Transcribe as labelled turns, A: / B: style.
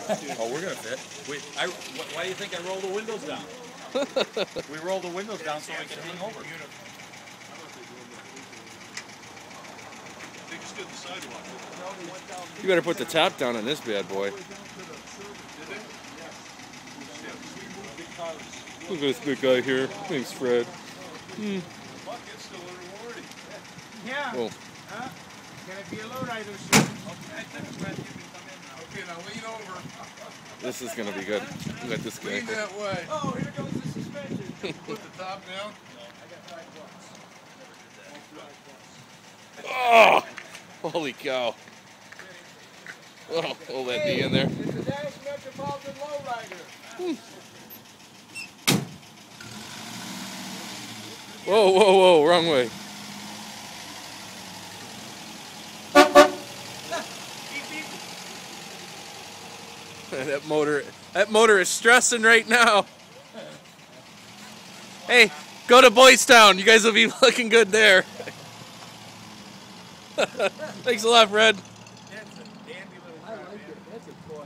A: Oh, we're gonna fit. Why do you think I rolled the windows down? We rolled the windows down so we can hang over.
B: You better put the top down on this bad boy. Look at this big guy here. Thanks, Fred.
C: Yeah.
B: Well,
C: Can it be a lowrider soon?
D: Okay, now lean over.
B: this is gonna be good. Look at this guy.
D: Lean that way.
C: Oh, here goes the suspension.
D: Put the top down.
B: Oh! Holy cow. Oh, hold that knee in there.
C: It's a Dash Metropolitan lowrider.
B: Whoa, whoa, whoa, wrong way. That motor is stressing right now. Hey, go to Boys Town. You guys will be looking good there. Thanks a lot, Fred.
C: That's a dandy little car. I like it. That's a toy.